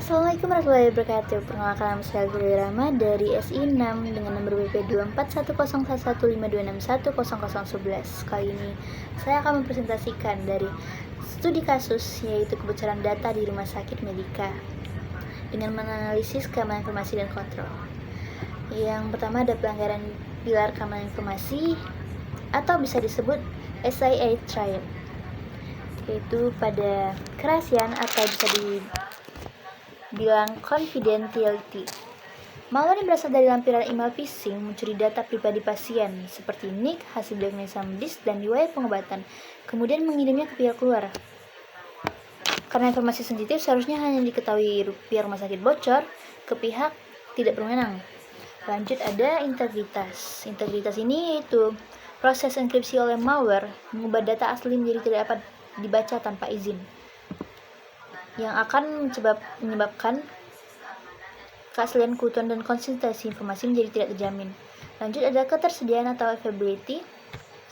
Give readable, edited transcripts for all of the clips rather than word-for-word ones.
Assalamualaikum warahmatullahi wabarakatuh. Perkenalkan, nama saya Guru Rama dari SI6 dengan nomor BP 24101152610011. Kali ini saya akan mempresentasikan dari studi kasus, yaitu kebocoran data di Rumah Sakit Medika dengan menganalisis keamanan informasi dan kontrol. Yang pertama ada pelanggaran pilar keamanan informasi atau bisa disebut SIA triad, yaitu pada kerahasiaan atau bisa dibilang confidentiality. Malware yang berasal dari lampiran email phishing mencuri data pribadi pasien seperti NIK, hasil diagnosa medis, dan riwayat pengobatan, kemudian mengirimnya ke pihak luar. Karena informasi sensitif seharusnya hanya diketahui pihak rumah sakit bocor ke pihak tidak berwenang. Lanjut ada integritas. Integritas ini yaitu proses enkripsi oleh malware mengubah data asli menjadi tidak dapat dibaca tanpa izin, yang akan menyebabkan keaslian, keutuhan, dan konsistensi informasi menjadi tidak terjamin. Lanjut ada ketersediaan atau availability.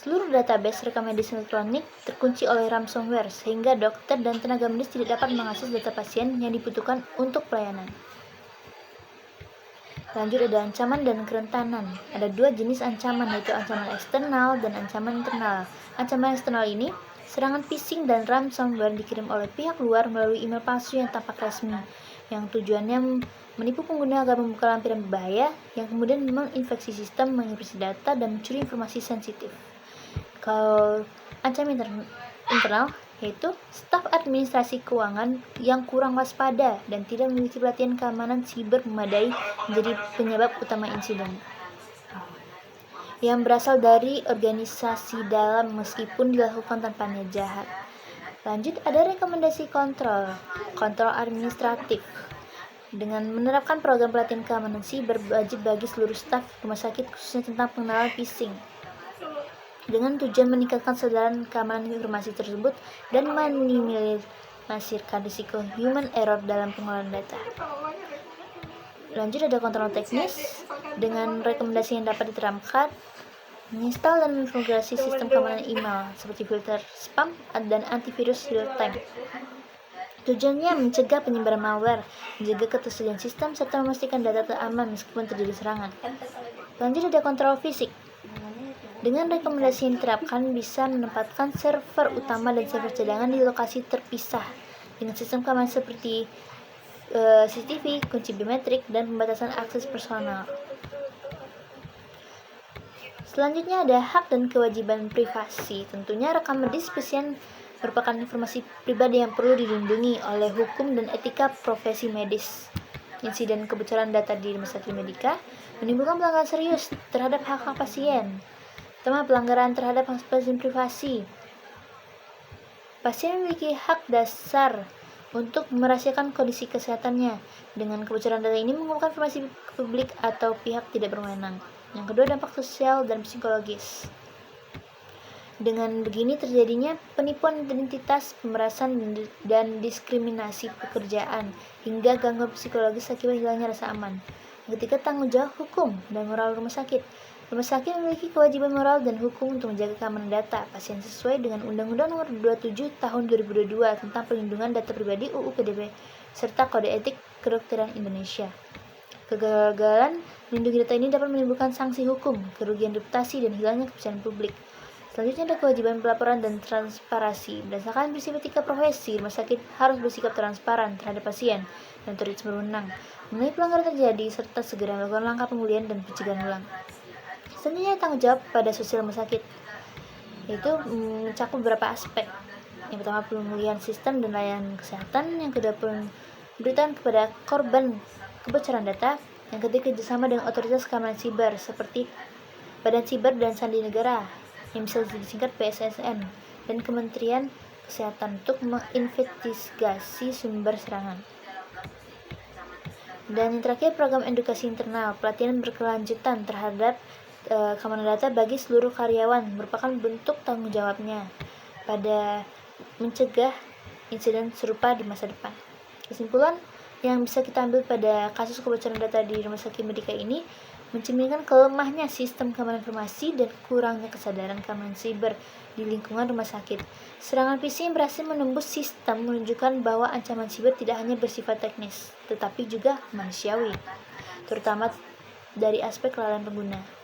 Seluruh database rekam medis elektronik terkunci oleh ransomware sehingga dokter dan tenaga medis tidak dapat mengakses data pasien yang dibutuhkan untuk pelayanan. Lanjut ada ancaman dan kerentanan. Ada dua jenis ancaman, yaitu ancaman eksternal dan ancaman internal. Ancaman eksternal ini serangan phishing dan ransomware dikirim oleh pihak luar melalui email palsu yang tampak resmi, yang tujuannya menipu pengguna agar membuka lampiran berbahaya, yang kemudian menginfeksi sistem, mengencrypsi data, dan mencuri informasi sensitif. Kalau ancaman internal yaitu staf administrasi keuangan yang kurang waspada dan tidak memiliki pelatihan keamanan siber memadai menjadi penyebab utama insiden, yang berasal dari organisasi dalam meskipun dilakukan tanpa niat jahat. Lanjut ada rekomendasi kontrol administratif. Dengan menerapkan program pelatihan keamanan siber wajib bagi seluruh staf rumah sakit khususnya tentang pengenalan phishing, dengan tujuan meningkatkan kesadaran keamanan informasi tersebut dan meminimalisir risiko human error dalam pengolahan data. Lanjut ada kontrol teknis. Dengan rekomendasi yang dapat diterapkan, menginstal dan mengonfigurasi sistem keamanan email seperti filter spam dan antivirus real time. Tujuannya mencegah penyebaran malware, menjaga ketersediaan sistem, serta memastikan data aman meskipun terjadi serangan. Lanjut ada kontrol fisik. Dengan rekomendasi yang diterapkan bisa menempatkan server utama dan server cadangan di lokasi terpisah dengan sistem keamanan seperti CCTV, kunci biometrik, dan pembatasan akses personal. Selanjutnya ada hak dan kewajiban privasi. Tentunya rekam medis pasien merupakan informasi pribadi yang perlu dilindungi oleh hukum dan etika profesi medis. Insiden kebocoran data di Rumah Sakit Medika menimbulkan pelanggaran serius terhadap hak-hak pasien. Pertama, pelanggaran terhadap hak pasien privasi. Pasien memiliki hak dasar untuk merahasiakan kondisi kesehatannya. Dengan kebocoran data ini mengumumkan informasi ke publik atau pihak tidak berwenang. Yang kedua, dampak sosial dan psikologis. Dengan begini terjadinya penipuan identitas, pemerasan, dan diskriminasi pekerjaan, hingga gangguan psikologis akibat hilangnya rasa aman. Ketiga, tanggung jawab hukum dan moral rumah sakit. Rumah sakit memiliki kewajiban moral dan hukum untuk menjaga keamanan data pasien sesuai dengan Undang-Undang Nomor 27 Tahun 2022 tentang Perlindungan Data Pribadi UU PDP serta Kode Etik Kedokteran Indonesia. Kegagalan melindungi data ini dapat menimbulkan sanksi hukum, kerugian reputasi, dan hilangnya kepercayaan publik. Selanjutnya ada kewajiban pelaporan dan transparansi. Berdasarkan prinsip etika profesi, rumah sakit harus bersikap transparan terhadap pasien dan otoritas berwenang mengenai pelanggaran terjadi serta segera melakukan langkah pemulihan dan pencegahan ulang. Selanjutnya tanggung jawab pada sosial rumah sakit, yaitu mencakup beberapa aspek. Yang pertama, pemulihan sistem dan layanan kesehatan. Yang kedua, pemberitaan kepada korban kebocoran data. Yang ketiga, kerjasama dengan otoritas keamanan siber seperti Badan Siber dan Sandi Negara yang bisa disingkat BSSN dan Kementerian Kesehatan untuk menginvestigasi sumber serangan. Dan yang terakhir, program edukasi internal, pelatihan berkelanjutan terhadap keamanan data bagi seluruh karyawan merupakan bentuk tanggung jawabnya pada mencegah insiden serupa di masa depan. Kesimpulan yang bisa kita ambil pada kasus kebocoran data di Rumah Sakit Medika ini, mencerminkan kelemahnya sistem keamanan informasi dan kurangnya kesadaran keamanan siber di lingkungan rumah sakit. Serangan phishing yang berhasil menembus sistem menunjukkan bahwa ancaman siber tidak hanya bersifat teknis, tetapi juga manusiawi, terutama dari aspek kelalaian pengguna.